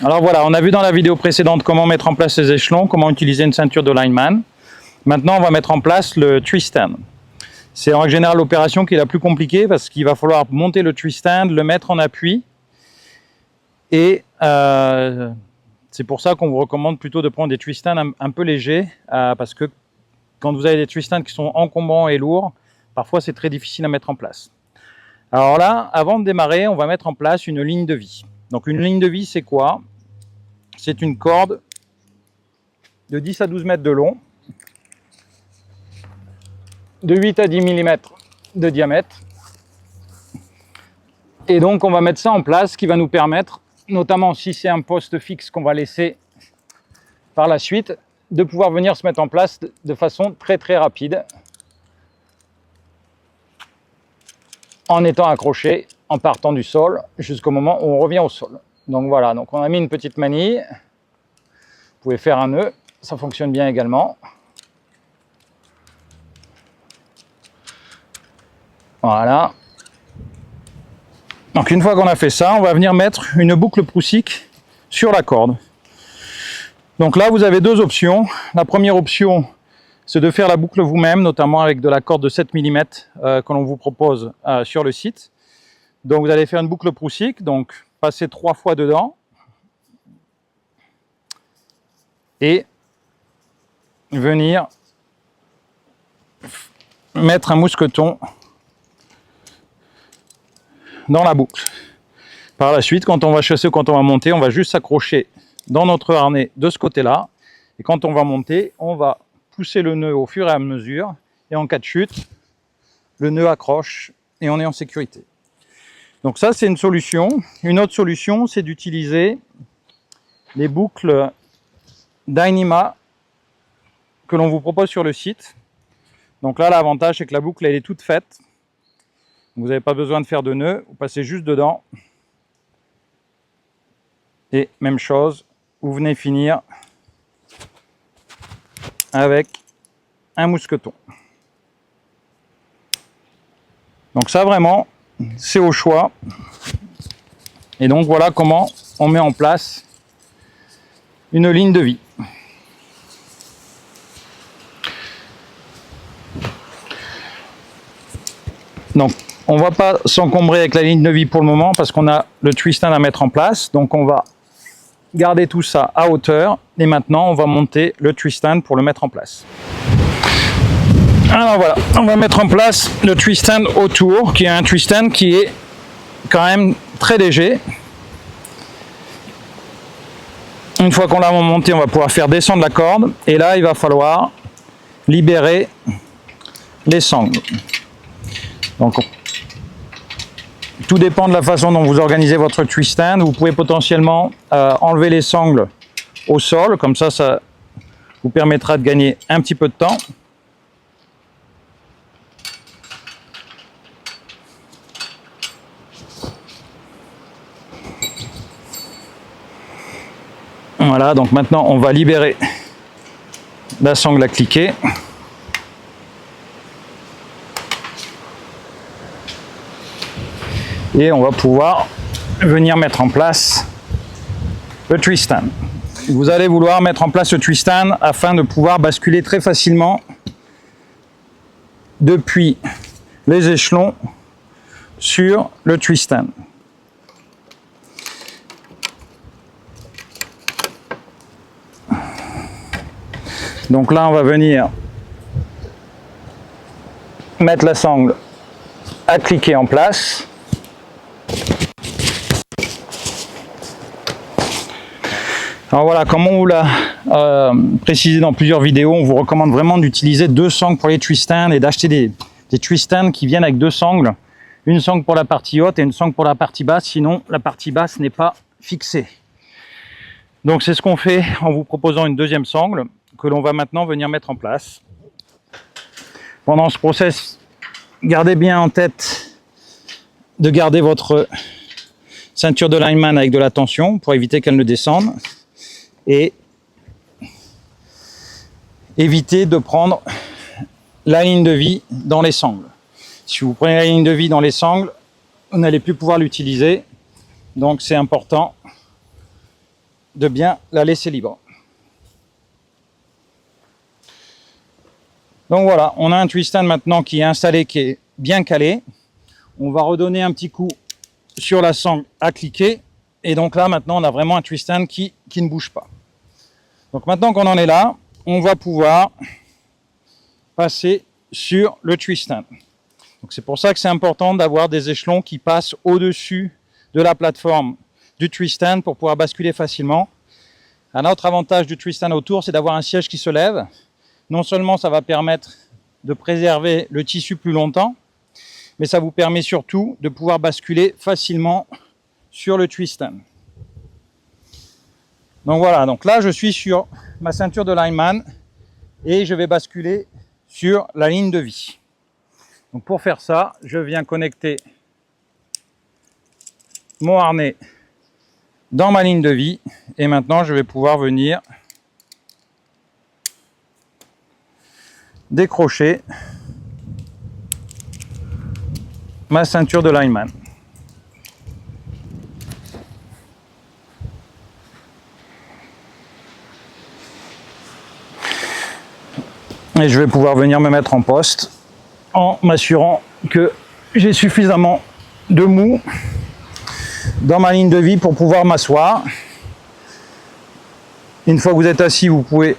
Alors voilà, on a vu dans la vidéo précédente comment mettre en place les échelons, comment utiliser une ceinture de lineman. Maintenant, on va mettre en place le tree stand. C'est en règle générale l'opération qui est la plus compliquée parce qu'il va falloir monter le tree stand, le mettre en appui. Et c'est pour ça qu'on vous recommande plutôt de prendre des tree stands un peu légers parce que quand vous avez des tree stands qui sont encombrants et lourds, parfois c'est très difficile à mettre en place. Alors là, avant de démarrer, on va mettre en place une ligne de vie. Donc une ligne de vie, c'est quoi? C'est une corde de 10 à 12 mètres de long, de 8 à 10 mm de diamètre. Et donc on va mettre ça en place, ce qui va nous permettre, notamment si c'est un poste fixe qu'on va laisser par la suite, de pouvoir venir se mettre en place de façon très rapide, en étant accroché, en partant du sol, jusqu'au moment où on revient au sol. Donc voilà, donc on a mis une petite manille. Vous pouvez faire un nœud, ça fonctionne bien également. Voilà. Donc une fois qu'on a fait ça, on va venir mettre une boucle Prusik sur la corde. Donc là, vous avez deux options. La première option, c'est de faire la boucle vous-même, notamment avec de la corde de 7 mm que l'on vous propose sur le site. Donc vous allez faire une boucle Prusik, donc passer 3 fois dedans et venir mettre un mousqueton dans la boucle. Par la suite, quand on va chasser ou quand on va monter, on va juste s'accrocher dans notre harnais de ce côté-là. Et quand on va monter, on va pousser le nœud au fur et à mesure. Et en cas de chute, le nœud accroche et on est en sécurité. Donc ça, c'est une solution. Une autre solution, c'est d'utiliser les boucles Dyneema que l'on vous propose sur le site. Donc là, l'avantage, c'est que la boucle, elle est toute faite. Vous n'avez pas besoin de faire de nœud, vous passez juste dedans. Et même chose, vous venez finir avec un mousqueton. Donc ça, vraiment, c'est au choix. Et donc voilà comment on met en place une ligne de vie. Donc on ne va pas s'encombrer avec la ligne de vie pour le moment parce qu'on a le tree stand à mettre en place. Donc on va garder tout ça à hauteur et maintenant on va monter le tree stand pour le mettre en place. Alors voilà, on va mettre en place le tree stand autour, qui est un tree stand qui est quand même très léger. Une fois qu'on l'a monté, on va pouvoir faire descendre la corde et là il va falloir libérer les sangles. Donc tout dépend de la façon dont vous organisez votre tree stand. Vous pouvez potentiellement enlever les sangles au sol, comme ça, ça vous permettra de gagner un petit peu de temps. Voilà, donc maintenant on va libérer la sangle à cliquer. Et on va pouvoir venir mettre en place le tree stand. Vous allez vouloir mettre en place le tree stand afin de pouvoir basculer très facilement depuis les échelons sur le tree stand. Donc là, on va venir mettre la sangle à cliquer en place. Alors voilà, comme on vous l'a précisé dans plusieurs vidéos, on vous recommande vraiment d'utiliser 2 sangles pour les tree stands et d'acheter des tree stands qui viennent avec 2 sangles. Une sangle pour la partie haute et une sangle pour la partie basse, sinon la partie basse n'est pas fixée. Donc c'est ce qu'on fait en vous proposant une deuxième sangle que l'on va maintenant venir mettre en place. Pendant ce process, gardez bien en tête de garder votre ceinture de lineman avec de la tension pour éviter qu'elle ne descende et évitez de prendre la ligne de vie dans les sangles. Si vous prenez la ligne de vie dans les sangles, vous n'allez plus pouvoir l'utiliser. Donc c'est important de bien la laisser libre. Donc voilà, on a un twist stand maintenant qui est installé, qui est bien calé. On va redonner un petit coup sur la sangle à cliquer. Et donc là, maintenant, on a vraiment un twist stand qui ne bouge pas. Donc maintenant qu'on en est là, on va pouvoir passer sur le twist stand. Donc c'est pour ça que c'est important d'avoir des échelons qui passent au-dessus de la plateforme du twist stand pour pouvoir basculer facilement. Un autre avantage du twist stand autour, c'est d'avoir un siège qui se lève. Non seulement ça va permettre de préserver le tissu plus longtemps, mais ça vous permet surtout de pouvoir basculer facilement sur le twist stand. Donc voilà, donc là je suis sur ma ceinture de lineman et je vais basculer sur la ligne de vie. Donc pour faire ça, je viens connecter mon harnais dans ma ligne de vie et maintenant je vais pouvoir venir décrocher ma ceinture de lineman. Et je vais pouvoir venir me mettre en poste en m'assurant que j'ai suffisamment de mou dans ma ligne de vie pour pouvoir m'asseoir. Une fois que vous êtes assis, vous pouvez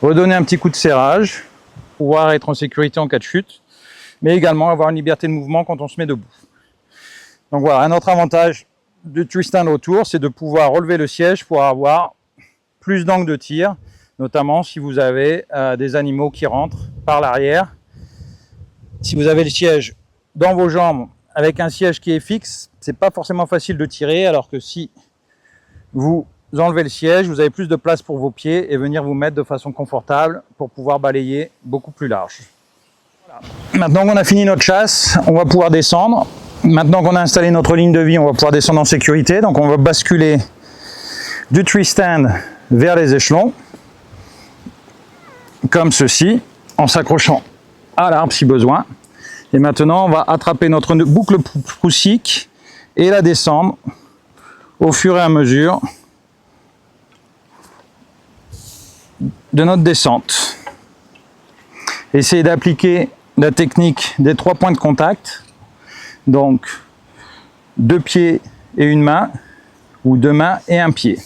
redonner un petit coup de serrage, pouvoir être en sécurité en cas de chute, mais également avoir une liberté de mouvement quand on se met debout. Donc voilà, un autre avantage du twist stand autour, c'est de pouvoir relever le siège pour avoir plus d'angle de tir, notamment si vous avez des animaux qui rentrent par l'arrière. Si vous avez le siège dans vos jambes avec un siège qui est fixe, c'est pas forcément facile de tirer, alors que si vous enlevez le siège, vous avez plus de place pour vos pieds et venir vous mettre de façon confortable pour pouvoir balayer beaucoup plus large. Voilà. Maintenant qu'on a fini notre chasse, on va pouvoir descendre. Maintenant qu'on a installé notre ligne de vie, on va pouvoir descendre en sécurité. Donc on va basculer du twist stand vers les échelons, comme ceci, en s'accrochant à l'arbre si besoin. Et maintenant, on va attraper notre boucle proussique et la descendre au fur et à mesure de notre descente. Essayez d'appliquer la technique des 3 points de contact. Donc, 2 pieds et une main, ou 2 mains et un pied.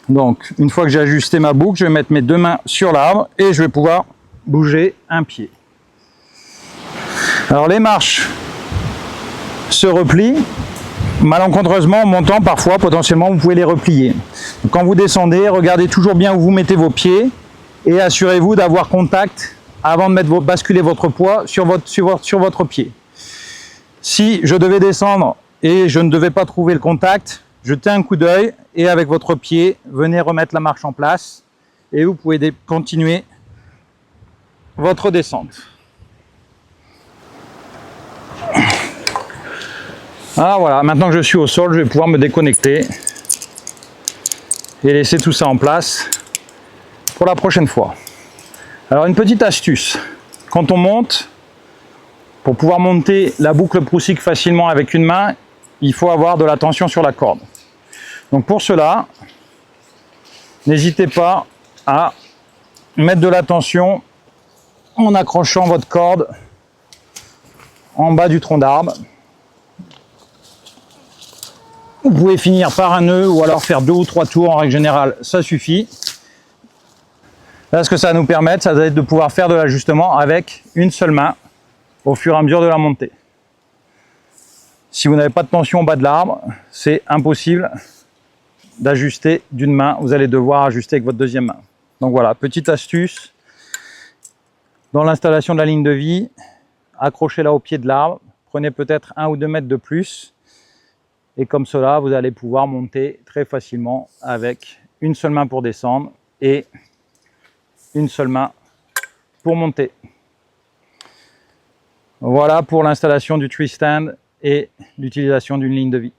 Donc, une fois que j'ai ajusté ma boucle, je vais mettre mes 2 mains sur l'arbre et je vais pouvoir bouger un pied. Alors, les marches se replient. Malencontreusement, en montant, parfois, potentiellement, vous pouvez les replier. Donc, quand vous descendez, regardez toujours bien où vous mettez vos pieds et assurez-vous d'avoir contact avant de basculer votre poids sur votre pied. Si je devais descendre et je ne devais pas trouver le contact, jetez un coup d'œil et avec votre pied, venez remettre la marche en place et vous pouvez continuer votre descente. Ah voilà, maintenant que je suis au sol, je vais pouvoir me déconnecter et laisser tout ça en place pour la prochaine fois. Alors une petite astuce, quand on monte, pour pouvoir monter la boucle proussique facilement avec une main, il faut avoir de la tension sur la corde. Donc pour cela, n'hésitez pas à mettre de la tension en accrochant votre corde en bas du tronc d'arbre. Vous pouvez finir par un nœud ou alors faire 2 ou 3 tours en règle générale, ça suffit. Là, ce que ça va nous permettre, ça va être de pouvoir faire de l'ajustement avec une seule main au fur et à mesure de la montée. Si vous n'avez pas de tension au bas de l'arbre, c'est impossible d'ajuster d'une main. Vous allez devoir ajuster avec votre deuxième main. Donc voilà, petite astuce. Dans l'installation de la ligne de vie, accrochez-la au pied de l'arbre. Prenez peut-être 1 ou 2 mètres de plus. Et comme cela, vous allez pouvoir monter très facilement avec une seule main pour descendre et une seule main pour monter. Voilà pour l'installation du twist stand et l'utilisation d'une ligne de vie.